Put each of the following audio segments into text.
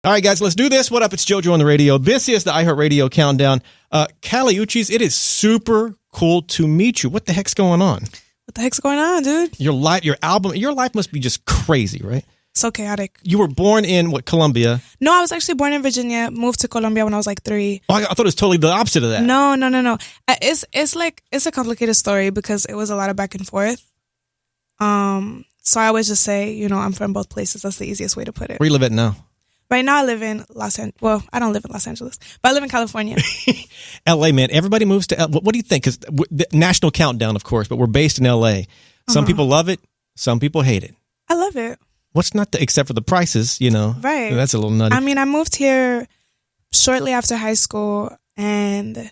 All right, guys, let's do this. What up? It's JoJo on the radio. This is the iHeartRadio Countdown. Callie Uchis, it is super cool to meet you. What the heck's going on? What the heck's going on, dude? Your life must be just crazy, right? So chaotic. You were born in, Colombia? No, I was actually born in Virginia, moved to Colombia when I was like 3. Oh, I thought it was totally the opposite of that. No. It's a complicated story because it was a lot of back and forth. So I always just say, I'm from both places. That's the easiest way to put it. Where you live at now? Right now I live in Los Angeles. Well, I don't live in Los Angeles, but I live in California. LA, man. Everybody moves to LA. What do you think? Because the national countdown, of course, but we're based in LA. Some people love it. Some people hate it. I love it. What's not except for the prices, Right. That's a little nutty. I mean, I moved here shortly after high school and,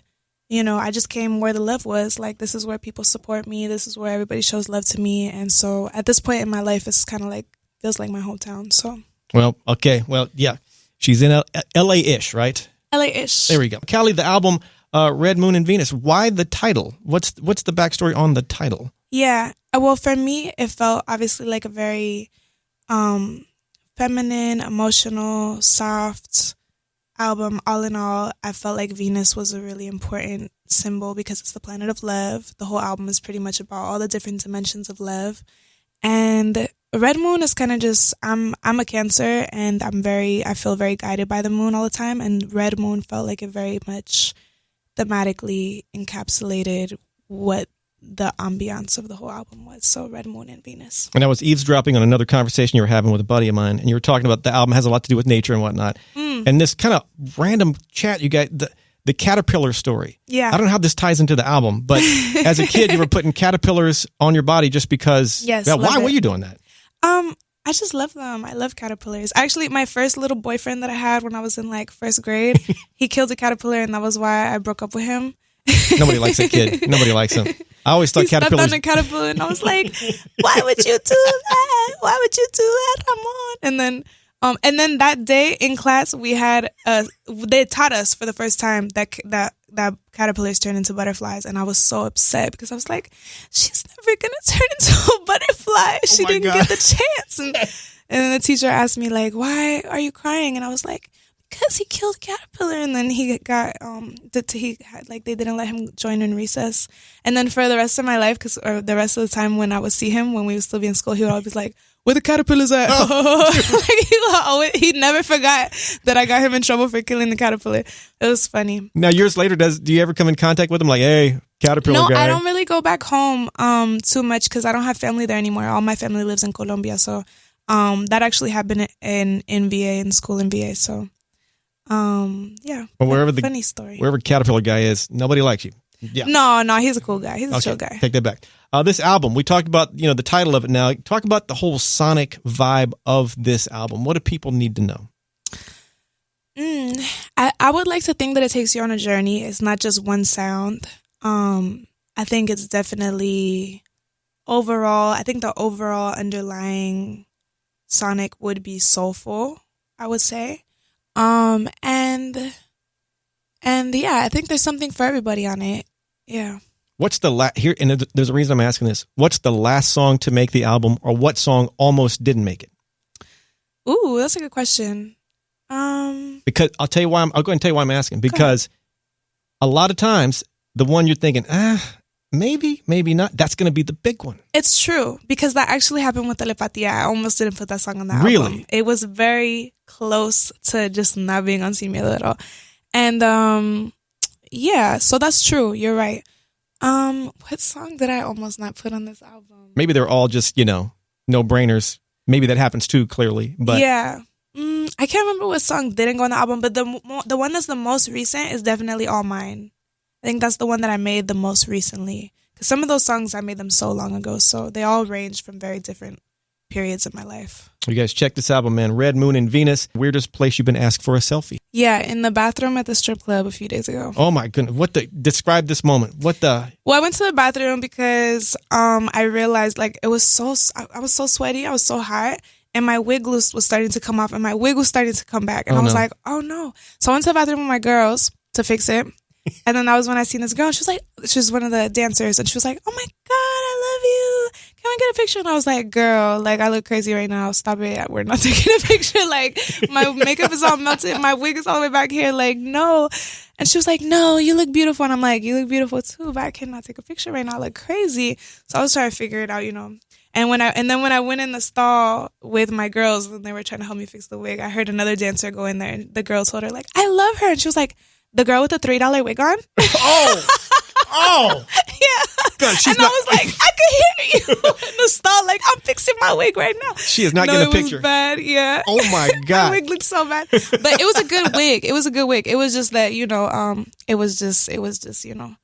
I just came where the love was. Like, this is where people support me. This is where everybody shows love to me. And so at this point in my life, it's kind of feels like my hometown. So. Well, okay. Well, yeah. She's in LA-ish, right? LA-ish. There we go. Callie, the album Red Moon and Venus. Why the title? What's the backstory on the title? Yeah. Well, for me, it felt obviously like a very feminine, emotional, soft album. All in all, I felt like Venus was a really important symbol because it's the planet of love. The whole album is pretty much about all the different dimensions of love. And Red Moon is kind of just, I'm a Cancer and I feel very guided by the moon all the time. And Red Moon felt like it very much thematically encapsulated what the ambiance of the whole album was. So Red Moon and Venus. And I was eavesdropping on another conversation you were having with a buddy of mine, and you were talking about the album has a lot to do with nature and whatnot. And this kind of random chat you got, the caterpillar story. Yeah. I don't know how this ties into the album, but as a kid, you were putting caterpillars on your body just because. Yes. Yeah, why were you doing that? I just love them. I love caterpillars. Actually, my first little boyfriend that I had when I was in first grade, he killed a caterpillar, and that was why I broke up with him. Nobody likes that kid. Nobody likes him. I always thought caterpillars. He stepped on a caterpillar, and I was like, "Why would you do that? Why would you do that, Ramon?" And then that day in class, we had they taught us for the first time that caterpillars turn into butterflies, and I was so upset because I was like, she's never gonna turn into a butterfly. She didn't get the chance. And then the teacher asked me why are you crying? And I was like, because he killed a caterpillar. And then he got they didn't let him join in recess. And then for the rest of my life, or the rest of the time when I would see him when we would still be in school, he would always be like, where the caterpillars at? He never forgot that I got him in trouble for killing the caterpillar. It was funny. Now, years later, do you ever come in contact with him hey, caterpillar guy? No, I don't really go back home too much because I don't have family there anymore. All my family lives in Colombia. So that actually happened in VA, in school in VA. So, yeah. Well, funny story. Wherever caterpillar guy is, nobody likes you. Yeah. No, he's a cool guy. He's a chill guy. Take that back. This album, we talked about, the title of it now. Talk about the whole sonic vibe of this album. What do people need to know? I would like to think that it takes you on a journey. It's not just one sound. I think it's definitely overall, I think the overall underlying sonic would be soulful, I would say. And yeah, I think there's something for everybody on it. Yeah. What's the here? And there's a reason I'm asking this. What's the last song to make the album, or what song almost didn't make it? Ooh, that's a good question. Because I'll go ahead and tell you why I'm asking. Because a lot of times the one you're thinking, maybe not, that's going to be the big one. It's true, because that actually happened with Telepatía. I almost didn't put that song on the album. Really? It was very close to just not being on Sin Miedo at all. And yeah, so that's true. You're right. What song did I almost not put on this album? Maybe they're all just, no-brainers. Maybe that happens too, clearly. But yeah. I can't remember what song didn't go on the album, but the one that's the most recent is definitely All Mine. I think that's the one that I made the most recently. Because some of those songs, I made them so long ago, so they all range from very different periods of my life. You guys check this album, man. Red Moon and Venus. Weirdest place you've been asked for a selfie? Yeah, in the bathroom at the strip club a few days ago. Oh my goodness. Describe this moment. Well, I went to the bathroom because I realized I was so sweaty, I was so hot, and my wig was starting to come off, and my wig was starting to come back. And I was like, oh no. So I went to the bathroom with my girls to fix it. And then that was when I seen this girl. She was one of the dancers, and she was like, oh my God, I love you. can we get a picture? And I was like, girl, like, I look crazy right now. Stop it. We're not taking a picture. Like, my makeup is all melted. My wig is all the way back here. Like, no. And she was like, no, you look beautiful. And I'm like, you look beautiful too, but I cannot take a picture right now. I look crazy. So I was trying to figure it out, you know. And then when I went in the stall with my girls and they were trying to help me fix the wig, I heard another dancer go in there and the girl told her, like, I love her. And she was like, the girl with the $3 wig on? Oh. Yeah. God, and I was like, I could hear you in the stall. Like, I'm fixing my wig right now. She is not getting a picture. It was bad, yeah. Oh my God. My wig looked so bad. But it was a good wig. It was a good wig. It was just that, you know, it was just, you know,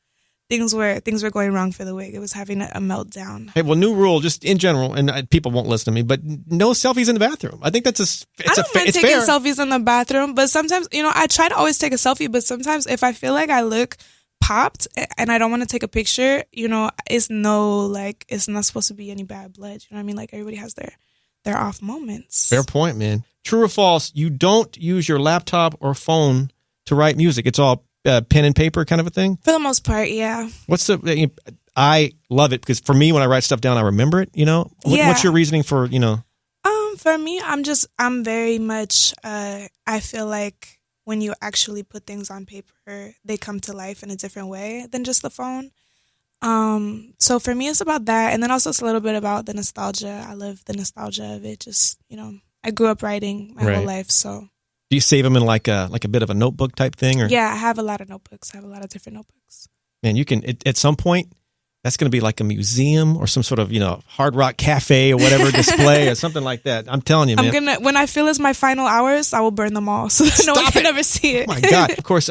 things were going wrong for the wig. It was having a meltdown. Hey, well, new rule, just in general, and people won't listen to me, but no selfies in the bathroom. I think that's I don't mind taking selfies in the bathroom, but sometimes, you know, I try to always take a selfie, but sometimes if I feel like I look popped and I don't want to take a picture, you know, it's not supposed to be any bad blood. You know what I mean? Like, everybody has their off moments. Fair point, man. True or false, you don't use your laptop or phone to write music. It's all pen and paper kind of a thing? For the most part, yeah. I love it because for me, when I write stuff down, I remember it, you know? What's your reasoning for, you know? For me, I'm very much, I feel like when you actually put things on paper, they come to life in a different way than just the phone. So for me, it's about that. And then also it's a little bit about the nostalgia. I love the nostalgia of it. Just, you know, I grew up writing my whole life, so. Do you save them in like a bit of a notebook type thing? Or? Yeah, I have a lot of notebooks. I have a lot of different notebooks. Man, you can, at some point, that's going to be like a museum or some sort of, you know, Hard Rock Cafe or whatever display or something like that. I'm telling you, man. When I feel it's my final hours, I will burn them all so that no one can ever see it. Oh my God. Of course,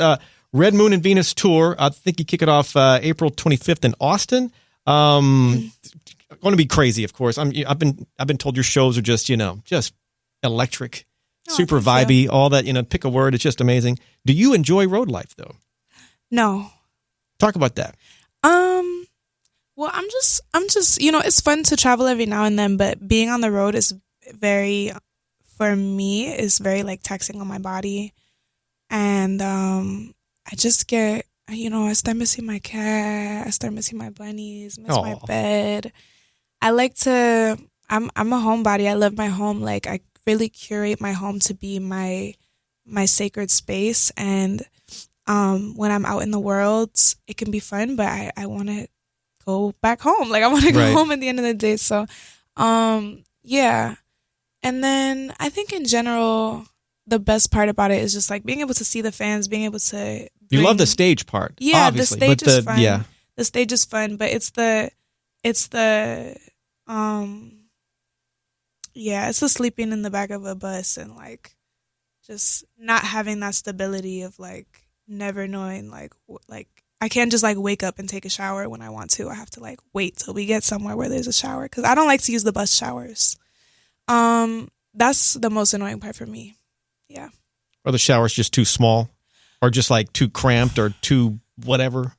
Red Moon and Venus tour. I think you kick it off April 25th in Austin. Going to be crazy, of course. I've been told your shows are just, you know, just electric. Super vibey, all that, you know, pick a word. It's just amazing. Do you enjoy road life, though? No. Talk about that. Well, I'm just, you know, it's fun to travel every now and then, but being on the road is for me, is very, like, taxing on my body. And I just get, you know, I start missing my cat. I start missing my bunnies, miss my bed. I like to, I'm a homebody. I love my home. Like, I really curate my home to be my sacred space, and when I'm out in the world, it can be fun, but I want to go back home. Like, I want to go home at the end of the day. So yeah. And then I think in general the best part about it is just like being able to see the fans, being able to you love the stage part. Yeah, obviously, the stage is fun. Yeah, the stage is fun, but it's the it's the sleeping in the back of a bus and, like, just not having that stability of, like, never knowing, like I can't just, like, wake up and take a shower when I want to. I have to, like, wait till we get somewhere where there's a shower because I don't like to use the bus showers. That's the most annoying part for me. Yeah. Are the showers just too small or just, like, too cramped or too whatever?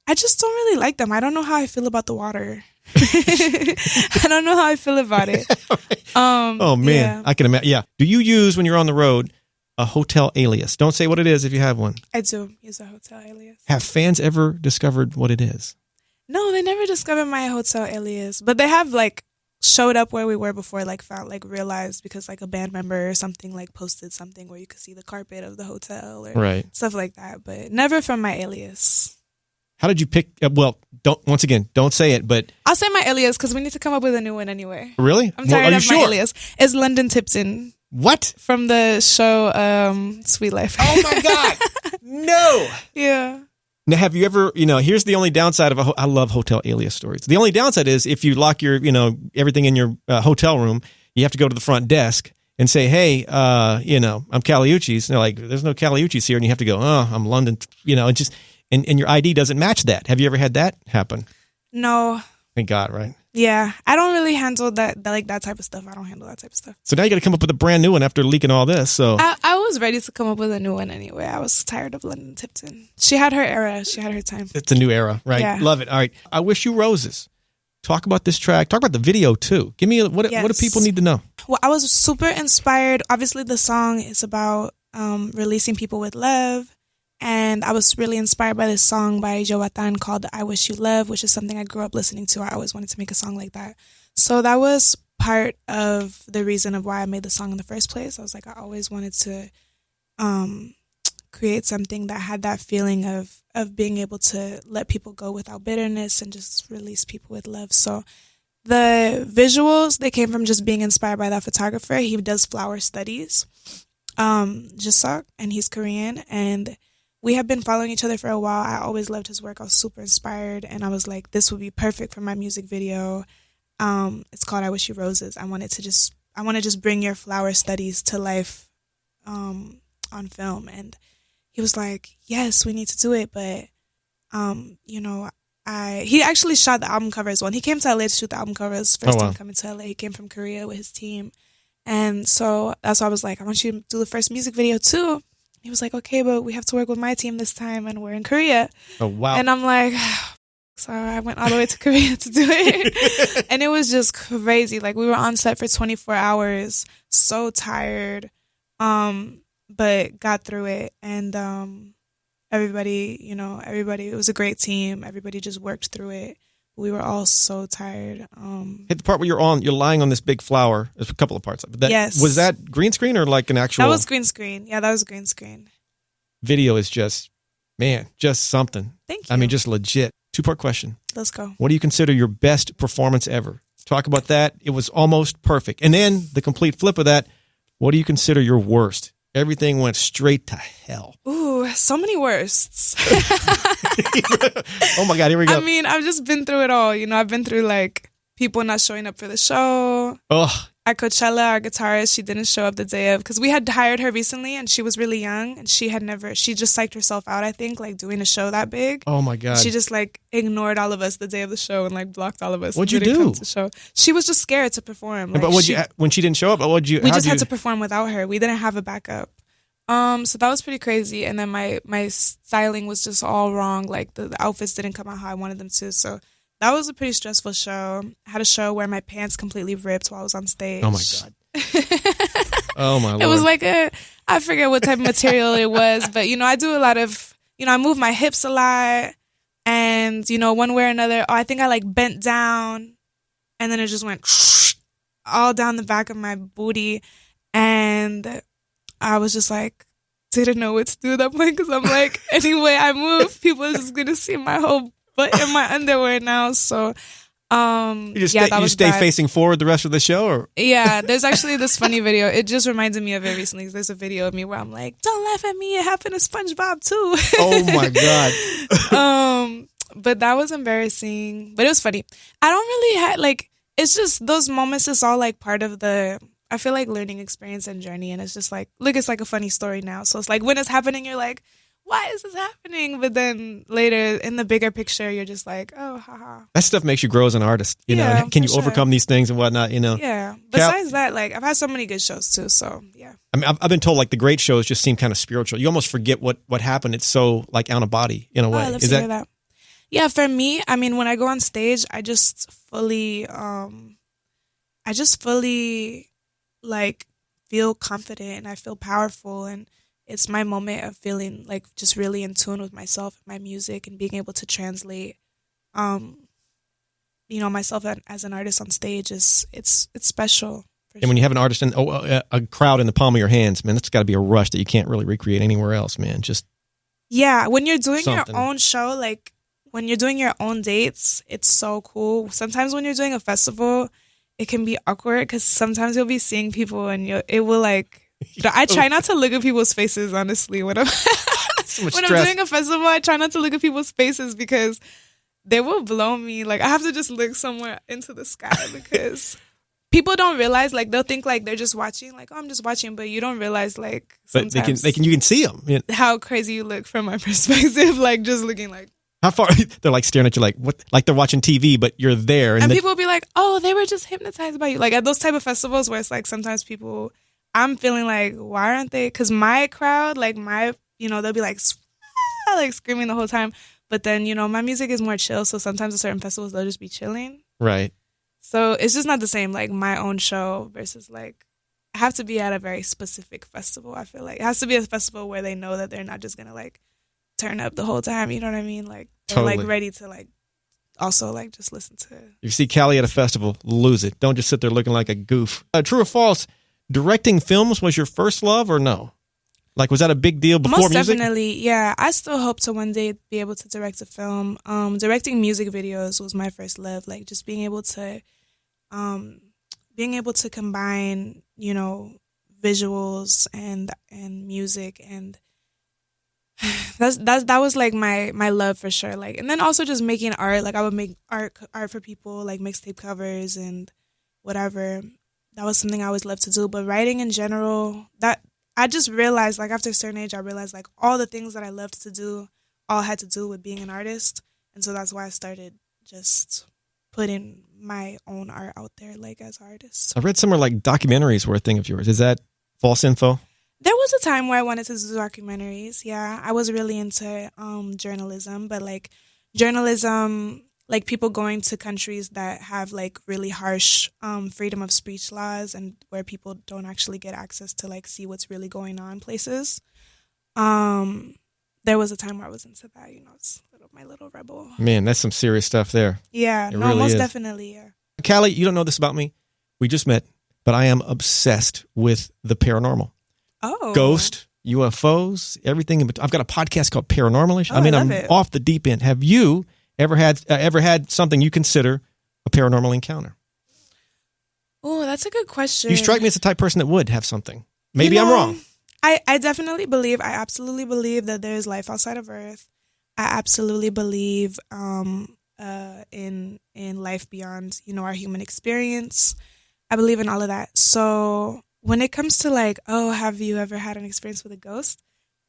I just don't really like them. I don't know how I feel about the water. I don't know how I feel about it. Oh man, yeah. I can imagine. Yeah. Do you use, when you're on the road, a hotel alias? Don't say what it is if you have one. I do use a hotel alias. Have fans ever discovered what it is? No, they never discovered my hotel alias, but they have, like, showed up where we were before, like, found, like, realized because, like, a band member or something, like, posted something where you could see the carpet of the hotel or stuff like that, but never from my alias. How did you pick? Well, don't say it, but I'll say my alias because we need to come up with a new one anyway. Really? I'm tired of my alias. It's London Tipton. What? From the show Sweet Life. Oh my God! No. Yeah. Now, have you ever? You know, here's the only downside of I love hotel alias stories. The only downside is if you lock your, you know, everything in your hotel room, you have to go to the front desk and say, hey, you know, I'm Cali Uchis. And they're like, there's no Cali Uchis here, and you have to go, oh, I'm London. You know, and just. And your ID doesn't match that. Have you ever had that happen? No. Thank God, right? Yeah. I don't really handle that type of stuff. I don't handle that type of stuff. So now you got to come up with a brand new one after leaking all this. So I was ready to come up with a new one anyway. I was tired of London Tipton. She had her era. She had her time. It's a new era, right? Yeah. Love it. All right. I Wish You Roses. Talk about this track. Talk about the video too. Give me what do people need to know? Well, I was super inspired. Obviously, the song is about releasing people with love. And I was really inspired by this song by Joatan called I Wish You Love, which is something I grew up listening to. I always wanted to make a song like that. So that was part of the reason of why I made the song in the first place. I was like, I always wanted to create something that had that feeling of being able to let people go without bitterness and just release people with love. So the visuals, they came from just being inspired by that photographer. He does flower studies, Jiseok, and he's Korean. And we have been following each other for a while. I always loved his work. I was super inspired. And I was like, this would be perfect for my music video. It's called I Wish You Roses. I want to just bring your flower studies to life on film. And he was like, yes, we need to do it. But, he actually shot the album cover as well. And he came to LA to shoot the album covers. First time coming to LA. He came from Korea with his team. And so that's why I was like, I want you to do the first music video too. He was like, okay, but we have to work with my team this time and we're in Korea. Oh, wow. And I'm like, so I went all the way to Korea to do it. And it was just crazy. Like, we were on set for 24 hours, so tired, but got through it. And everybody, it was a great team. Everybody just worked through it. We were all so tired. Hit the part where you're lying on this big flower. There's a couple of parts. But yes. Was that green screen or like an actual? That was green screen. Yeah, that was green screen. Video is just something. Thank you. I mean, just legit. 2-part question. Let's go. What do you consider your best performance ever? Talk about that. It was almost perfect. And then the complete flip of that, what do you consider your worst? Everything went straight to hell. Ooh, so many worsts. Oh my God, here we go. I mean, I've just been through it all. I've been through like people not showing up for the show. Oh. At Coachella, our guitarist, she didn't show up the day of, because we had hired her recently and she was really young and she just psyched herself out, I think, like doing a show that big. Oh my God. She just like ignored all of us the day of the show and like blocked all of us. What'd you do? Come to the show. She was just scared to perform. Like, but when she didn't show up, we just had to perform without her. We didn't have a backup. So that was pretty crazy. And then my styling was just all wrong. Like the outfits didn't come out how I wanted them to. So that was a pretty stressful show. I had a show where my pants completely ripped while I was on stage. Oh my God. Oh my Lord. It was like I forget what type of material it was, but I do a lot of, I move my hips a lot, and one way or another, I think I like bent down, and then it just went all down the back of my booty, and I was just like, didn't know what to do at that point, because I'm like, anyway I move, people are just gonna see my whole butt in my underwear now, so. You stay facing forward the rest of the show, or yeah, there's actually this funny video. It just reminded me of it recently. There's a video of me where I'm like, "Don't laugh at me. It happened to SpongeBob too." Oh my God. But that was embarrassing, but it was funny. I don't really have like. It's just those moments. It's all like part of the. I feel like learning experience and journey, and it's just like, look, it's like a funny story now. So it's like when it's happening, you're like, why is this happening? But then later in the bigger picture, you're just like, oh, haha. That stuff makes you grow as an artist, you know. And can you overcome these things and whatnot, Yeah. Besides that, like I've had so many good shows too. So yeah. I mean, I've been told like the great shows just seem kind of spiritual. You almost forget what happened. It's so like out of body in a way. I love to hear that. Yeah, for me, I mean, when I go on stage, I just fully like feel confident and I feel powerful, and it's my moment of feeling like just really in tune with myself and my music and being able to translate, myself as an artist on stage it's special. And when you have an artist and a crowd in the palm of your hands, man, that's got to be a rush that you can't really recreate anywhere else, man. Just when you're doing your own show, like when you're doing your own dates, it's so cool. Sometimes when you're doing a festival, it can be awkward because sometimes you'll be seeing people and it will like. I try not to look at people's faces, honestly. When I'm doing a festival, I try not to look at people's faces because they will blow me. Like I have to just look somewhere into the sky because people don't realize. Like they'll think like they're just watching. Like, oh, I'm just watching, but you don't realize like sometimes you can see them. Yeah. How crazy you look from my perspective. Like just looking like. How far they're like staring at you like what? Like they're watching TV, but you're there, and people will be like, "Oh, they were just hypnotized by you." Like at those type of festivals where it's like sometimes people. I'm feeling like, why aren't they? Because my crowd, like they'll be like screaming the whole time. But then, my music is more chill. So sometimes at certain festivals, they'll just be chilling. Right. So it's just not the same, like my own show versus like, I have to be at a very specific festival. I feel like it has to be a festival where they know that they're not just going to like turn up the whole time. You know what I mean? Like they're Totally. like ready to like also like just listen to. You see Callie at a festival, lose it. Don't just sit there looking like a goof. True or false? Directing films was your first love or no? Like, was that a big deal before Most music? definitely, yeah. I still hope to one day be able to direct a film. Directing music videos was my first love. Like, just being able to combine, you know, visuals and music, and that was like my love for sure. Like, and then also just making art. Like, I would make art for people, like mixtape covers and whatever. That was something I always loved to do. But writing in general, that I just realized, like, after a certain age, I realized, like, all the things that I loved to do all had to do with being an artist. And so that's why I started just putting my own art out there, like, as artists. I read somewhere like documentaries were a thing of yours. Is that false info? There was a time where I wanted to do documentaries, yeah. I was really into journalism, but, like, journalism, like, people going to countries that have, like, really harsh freedom of speech laws and where people don't actually get access to, like, see what's really going on places. There was a time where I was into that, you know, it's my little rebel. Man, that's some serious stuff there. Yeah, It no, really most is. definitely, yeah. Callie, you don't know this about me. We just met, but I am obsessed with the paranormal. Oh. Ghost, UFOs, everything. I've got a podcast called Paranormal-ish. Oh, I love I'm it. off the deep end. Have you ever had something you consider a paranormal encounter? Oh, that's a good question. You strike me as the type of person that would have something. Maybe You know, I'm wrong. I absolutely believe that there is life outside of Earth. I absolutely believe in life beyond, you know, our human experience. I believe in all of that. So when it comes to like, oh, have you ever had an experience with a ghost?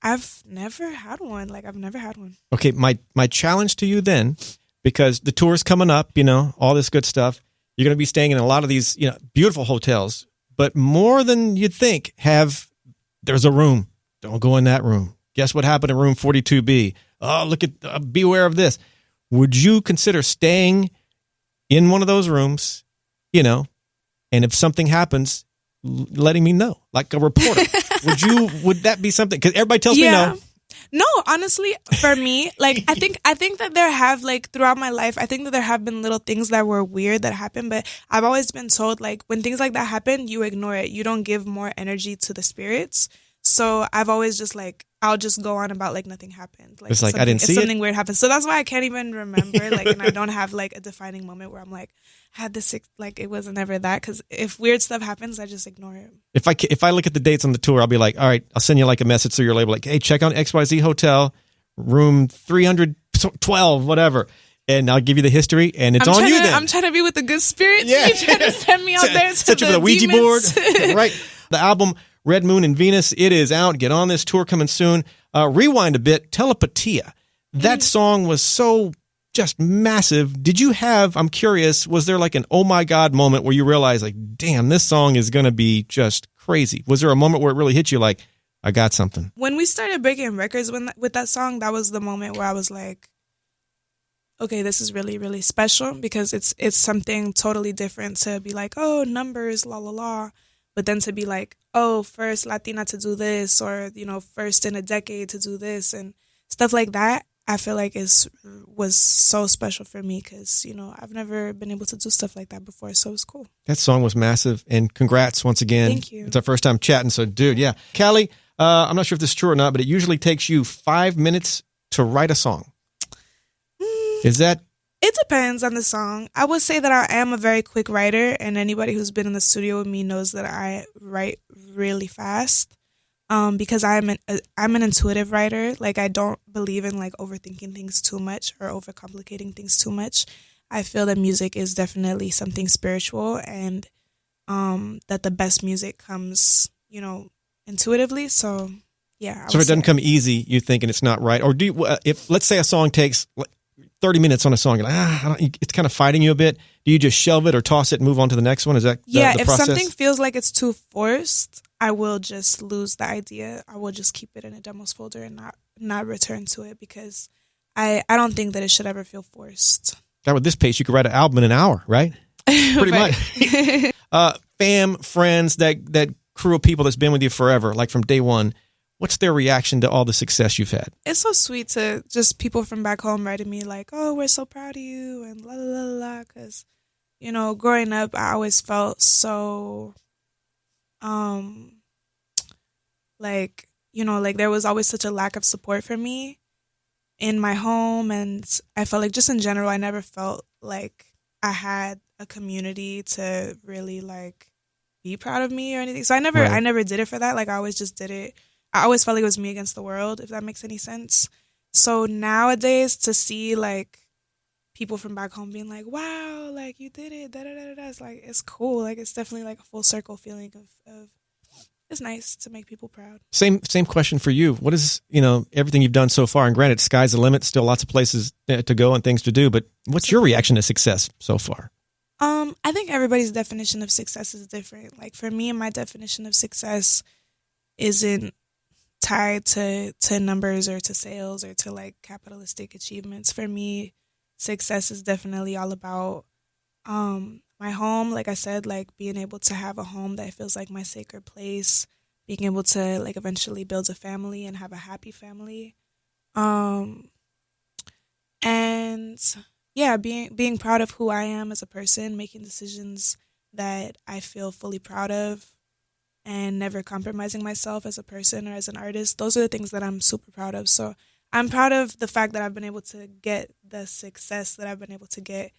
I've never had one. Like, I've never had one. Okay, my challenge to you then, because the tour's coming up, you know, all this good stuff. You're going to be staying in a lot of these, you know, beautiful hotels, but more than you'd think there's a room. Don't go in that room. Guess what happened in room 42B? Oh, look at, beware of this. Would you consider staying in one of those rooms, you know, and if something happens, letting me know, like a reporter? Would that be something? Because everybody tells me no. No, honestly, for me, like, I think that there have, like, throughout my life, I think that there have been little things that were weird that happened, but I've always been told, like, when things like that happen, you ignore it. You don't give more energy to the spirits. So I've always just, like, I'll just go on about, like, nothing happened. Like, it's like, I didn't see it. Something weird happened. So that's why I can't even remember, like, and I don't have, like, a defining moment where I'm like, I had this, like, it wasn't ever that. Because if weird stuff happens, I just ignore it. If I look at the dates on the tour, I'll be like, all right, I'll send you like a message through your label, like, hey, check out XYZ Hotel, room 312, whatever. And I'll give you the history, and it's on you then. I'm trying to be with the good spirits. Yeah. You're trying to send me out there to set you the with a Ouija demons. board. Right. The album Red Moon and Venus, it is out. Get on this tour coming soon. Rewind a bit. Telepatía. That song was so just massive. Did you have, I'm curious, was there like an oh my God moment where you realized, like, damn, this song is going to be just crazy? Was there a moment where it really hit you like, I got something? When we started breaking records with that song, that was the moment where I was like, okay, this is really, really special, because it's something totally different to be like, oh, numbers, la, la, la. But then to be like, oh, first Latina to do this, or, you know, first in a decade to do this and stuff like that, I feel like was so special for me because, you know, I've never been able to do stuff like that before. So it was cool. That song was massive. And congrats once again. Thank you. It's our first time chatting. So, dude, yeah. Callie, I'm not sure if this is true or not, but it usually takes you 5 minutes to write a song. Is that? It depends on the song. I would say that I am a very quick writer, and anybody who's been in the studio with me knows that I write really fast. Because I'm an intuitive writer. Like, I don't believe in like overthinking things too much or overcomplicating things too much. I feel that music is definitely something spiritual, and that the best music comes, you know, intuitively. So yeah. So if it doesn't come easy, you think, and it's not right, or do you? If let's say a song takes 30 minutes on a song, you're like, it's kind of fighting you a bit. Do you just shelve it or toss it and move on to the next one? Is that the if process? something feels like it's too forced, I will just lose the idea. I will just keep it in a demos folder and not return to it, because I don't think that it should ever feel forced. God, with this pace, you could write an album in an hour, right? Pretty much. Fam, friends, that crew of people that's been with you forever, like from day one. What's their reaction to all the success you've had? It's so sweet to just people from back home writing me like, oh, we're so proud of you and la la la la. Because, you know, growing up, I always felt so, like, you know, like there was always such a lack of support for me in my home. And I felt like just in general, I never felt like I had a community to really like be proud of me or anything. So I never did it for that. Like I always just did it. I always felt like it was me against the world, if that makes any sense. So nowadays to see like people from back home being like, wow, like you did it, da da da da, it's like, it's cool. Like it's definitely like a full circle feeling of it's nice to make people proud. Same question for you. What is, you know, everything you've done so far, and granted, sky's the limit, still lots of places to go and things to do, but what's your reaction to success so far? I think everybody's definition of success is different. Like for me, my definition of success isn't tied to numbers or to sales or to like capitalistic achievements. For me, success is definitely all about my home. Like I said, like being able to have a home that feels like my sacred place, being able to like eventually build a family and have a happy family. And yeah, being proud of who I am as a person, making decisions that I feel fully proud of, and never compromising myself as a person or as an artist. Those are the things that I'm super proud of. So I'm proud of the fact that I've been able to get the success that I've been able to get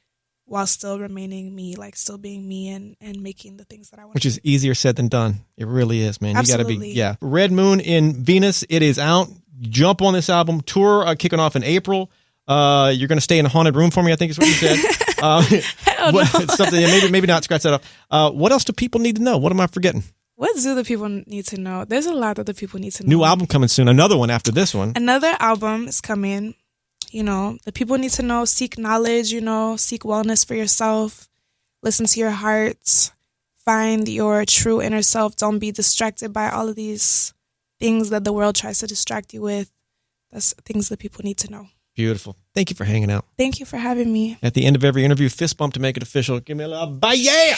while still remaining me, like still being me and making the things that I want. Which is easier said than done. It really is, man. Absolutely. You got to be, yeah. Red Moon in Venus, it is out. Jump on this album. Tour kicking off in April. You're going to stay in a haunted room for me, I think is what you said. Hell no. Something, maybe not, scratch that off. What else do people need to know? What am I forgetting? What do the people need to know? There's a lot that the people need to know. New album coming soon. Another one after this one. Another album is coming. You know, the people need to know, seek knowledge, you know, seek wellness for yourself. Listen to your heart. Find your true inner self. Don't be distracted by all of these things that the world tries to distract you with. That's things that people need to know. Beautiful. Thank you for hanging out. Thank you for having me. At the end of every interview, fist bump to make it official. Give me a little bye.